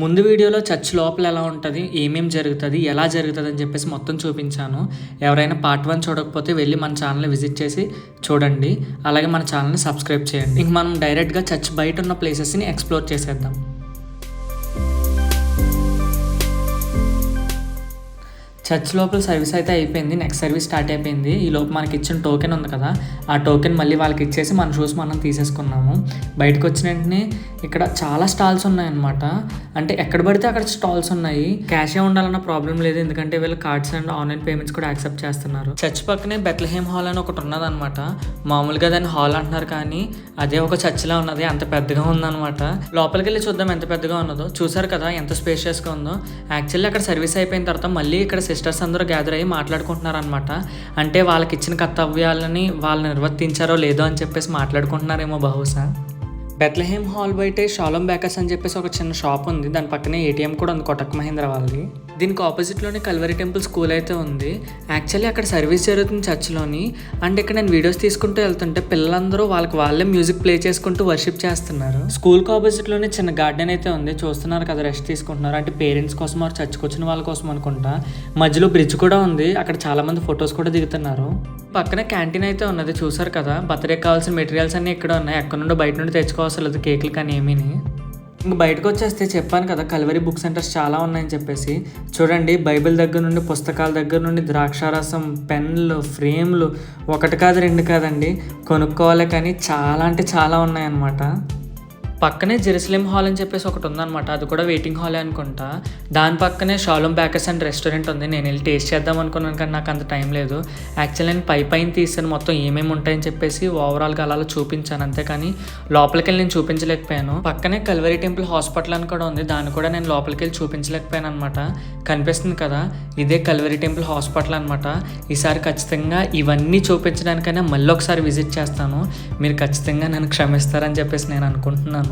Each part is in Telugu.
ముందు వీడియోలో చర్చ్ లోపల ఎలా ఉంటుంది, ఏమేమి జరుగుతుంది, ఎలా జరుగుతుంది అని చెప్పేసి మొత్తం చూపించాను. ఎవరైనా పార్ట్ 1 చూడకపోతే వెళ్ళి మన ఛానల్ని విజిట్ చేసి చూడండి. అలాగే మన ఛానల్ని సబ్స్క్రైబ్ చేయండి. ఇంక మనం డైరెక్ట్గా చర్చ్ బయట ఉన్న ప్లేసెస్ని ఎక్స్ప్లోర్ చేసేద్దాం. చర్చ్ లోపల సర్వీస్ అయితే అయిపోయింది. నెక్స్ట్ సర్వీస్ స్టార్ట్ అయిపోయింది. ఈ లోపు మనకి ఇచ్చిన టోకెన్ ఉంది కదా, ఆ టోకెన్ మళ్ళీ వాళ్ళకి ఇచ్చేసి మన షూస్ మనం తీసేసుకున్నాము. బయటకు వచ్చిన వెంటనే ఇక్కడ చాలా స్టాల్స్ ఉన్నాయన్నమాట. అంటే ఎక్కడ పడితే అక్కడ స్టాల్స్ ఉన్నాయి. క్యాషే ఉండాలన్న ప్రాబ్లం లేదు, ఎందుకంటే వీళ్ళు కార్డ్స్ అండ్ ఆన్లైన్ పేమెంట్స్ కూడా యాక్సెప్ట్ చేస్తున్నారు. చర్చ్ పక్కనే బెత్లెహేమ్ హాల్ అని ఒకటి ఉన్నదన్నమాట. మామూలుగా దాన్ని హాల్ అంటున్నారు, కానీ అదే ఒక చర్చ్లా ఉన్నది. అంత పెద్దగా ఉందన్నమాట. లోపలికి వెళ్ళి చూద్దాం ఎంత పెద్దగా ఉన్నదో. చూసారు కదా ఎంత స్పేషియస్గా ఉందో. యాక్చువల్లీ అక్కడ సర్వీస్ అయిపోయిన తర్వాత మళ్ళీ ఇక్కడ సిస్టర్స్ అందరూ గ్యాదర్ అయ్యి మాట్లాడుకుంటున్నారు అనమాట. అంటే వాళ్ళకి ఇచ్చిన కర్తవ్యాలని వాళ్ళు నిర్వర్తించారో లేదో అని చెప్పేసి మాట్లాడుకుంటున్నారేమో బహుశా. బెత్లెహేమ్ హాల్ బయటే షాలోమ్ బేకర్స్ అని చెప్పేసి ఒక చిన్న షాప్ ఉంది. దాని పక్కనే ఏటీఎం కూడా ఉంది, కోటక్ మహీంద్రా వాళ్ళది. దీనికి ఆపోజిట్లోనే కల్వరీ టెంపుల్ స్కూల్ అయితే ఉంది. యాక్చువల్లీ అక్కడ సర్వీస్ జరుగుతుంది చర్చ్లోని. అండ్ ఇక్కడ నేను వీడియోస్ తీసుకుంటూ వెళ్తుంటే పిల్లలందరూ వాళ్ళే మ్యూజిక్ ప్లే చేసుకుంటూ వర్షిప్ చేస్తున్నారు. స్కూల్కి ఆపోజిట్లోనే చిన్న గార్డెన్ అయితే ఉంది. చూస్తున్నారు కదా, రెస్ట్ తీసుకుంటున్నారు. అంటే పేరెంట్స్ కోసం వారు చర్చ్కి వచ్చిన వాళ్ళ కోసం అనుకుంటా. మధ్యలో బ్రిడ్జ్ కూడా ఉంది. అక్కడ చాలా మంది ఫొటోస్ కూడా దిగుతున్నారు. పక్కన క్యాంటీన్ అయితే ఉన్నది. చూసారు కదా, బర్త్డే కావాల్సిన మెటీరియల్స్ అన్నీ ఇక్కడ ఉన్నాయి. ఎక్కడ నుండి బయట నుండి తెచ్చుకోవాల్సి కేకులు కానీ ఏమీని. ఇంక బయటకు వచ్చేస్తే చెప్పాను కదా, కల్వరీ బుక్ సెంటర్స్ చాలా ఉన్నాయని చెప్పేసి. చూడండి, బైబిల్ దగ్గర నుండి, పుస్తకాల దగ్గర నుండి, ద్రాక్షారసం, పెన్లు, ఫ్రేమ్లు, ఒకటి కాదు రెండు కాదండి, కొనుక్కోవాలి కానీ చాలా అంటే చాలా ఉన్నాయన్నమాట. పక్కనే జెరూసలేం హాల్ అని చెప్పేసి ఒకటి ఉందన్నమాట. అది కూడా వెయిటింగ్ హాలే అనుకుంటా. దాని పక్కనే షాలోమ్ బేకర్స్ అండ్ రెస్టారెంట్ ఉంది. నేను వెళ్ళి టేస్ట్ చేద్దాం అనుకున్నాను, కానీ నాకు అంత టైం లేదు. యాక్చువల్లీ నేను పైన తీసాను మొత్తం ఏమేమి ఉంటాయని చెప్పేసి ఓవరాల్గా అలా చూపించాను, అంతేకాని లోపలికి వెళ్ళి నేను చూపించలేకపోయాను. పక్కనే కల్వరీ టెంపుల్ హాస్పిటల్ అని కూడా ఉంది. దాన్ని కూడా నేను లోపలికి వెళ్ళి చూపించలేకపోయాను అనమాట. కనిపిస్తుంది కదా, ఇదే కల్వరీ టెంపుల్ హాస్పిటల్ అనమాట. ఈసారి ఖచ్చితంగా ఇవన్నీ చూపించడానికైనా మళ్ళీ ఒకసారి విజిట్ చేస్తాను. మీరు ఖచ్చితంగా నన్ను క్షమిస్తారని చెప్పేసి నేను అనుకుంటున్నాను.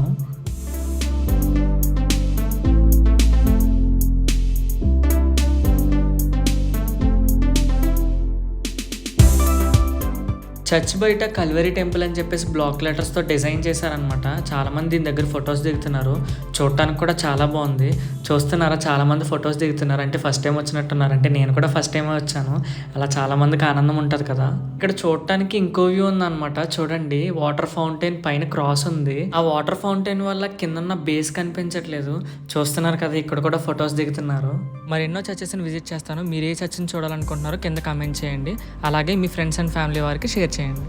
చర్చ్ బయట కల్వరీ టెంపుల్ అని చెప్పేసి బ్లాక్ లెటర్స్తో డిజైన్ చేశారనమాట. చాలామంది దీని దగ్గర ఫొటోస్ దిగుతున్నారు. చూడటానికి కూడా చాలా బాగుంది. చూస్తున్నారా, చాలామంది ఫొటోస్ దిగుతున్నారు. అంటే ఫస్ట్ టైం వచ్చినట్టున్నారు. అంటే నేను కూడా ఫస్ట్ టైమే వచ్చాను. అలా చాలామందికి ఆనందం ఉంటుంది కదా. ఇక్కడ చూడటానికి ఇంకో వ్యూ ఉందన్నమాట. చూడండి, వాటర్ ఫౌంటైన్ పైన క్రాస్ ఉంది. ఆ వాటర్ ఫౌంటైన్ వల్ల కిందన్న బేస్ కనిపించట్లేదు. చూస్తున్నారు కదా, ఇక్కడ కూడా ఫొటోస్ దిగుతున్నారు. మరెన్నో చర్చెస్ని విజిట్ చేస్తాను. మీరు ఏ చర్చిని చూడాలనుకుంటున్నారో కింద కామెంట్ చేయండి. అలాగే మీ ఫ్రెండ్స్ అండ్ ఫ్యామిలీ వారికి షేర్ చేయండి.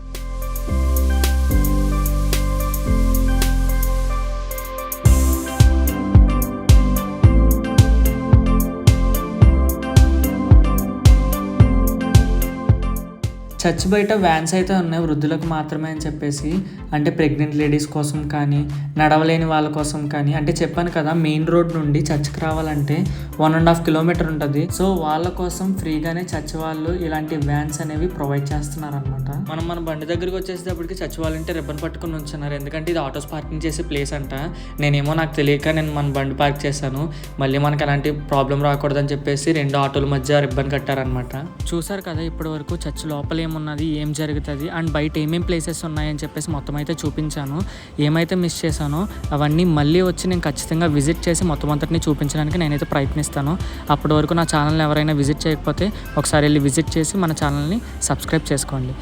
చర్చ్ బయట వ్యాన్స్ అయితే ఉన్నాయి, వృద్ధులకు మాత్రమే అని చెప్పేసి. అంటే ప్రెగ్నెంట్ లేడీస్ కోసం కానీ, నడవలేని వాళ్ళ కోసం కానీ. అంటే చెప్పాను కదా, మెయిన్ రోడ్ నుండి చర్చ్కి రావాలంటే 1.5 కిలోమీటర్ ఉంటుంది. సో వాళ్ళ కోసం ఫ్రీగానే చర్చ్ వాళ్ళు ఇలాంటి వ్యాన్స్ అనేవి ప్రొవైడ్ చేస్తున్నారు అనమాట. మన బండి దగ్గరికి వచ్చేసేటప్పటికి చర్చ్ వాళ్ళు అంటే రిబ్బన్ పట్టుకుని ఉంచున్నారు. ఎందుకంటే ఇది ఆటోస్ పార్కింగ్ చేసే ప్లేస్ అంట. నేనేమో నాకు తెలియక నేను మన బండి పార్క్ చేశాను. మళ్ళీ మనకు అలాంటి ప్రాబ్లం రాకూడదని చెప్పేసి 2 ఆటోల మధ్య రిబ్బన్ కట్టారనమాట. చూసారు కదా, ఇప్పటి వరకు చర్చ్ లోపల ఏమున్నది, ఏం జరుగుతుంది అండ్ బయట ఏమేం ప్లేసెస్ ఉన్నాయని చెప్పేసి మొత్తం అయితే చూపించాను. ఏమైతే మిస్ చేశానో అవన్నీ మళ్ళీ వచ్చి నేను ఖచ్చితంగా విజిట్ చేసి మొత్తం అంతటిని చూపించడానికి నేనైతే ప్రయత్నిస్తాను. అప్పటి వరకు నా ఛానల్ని ఎవరైనా విజిట్ చేయకపోతే ఒకసారి వెళ్ళి విజిట్ చేసి మన ఛానల్ని సబ్స్క్రైబ్ చేసుకోండి.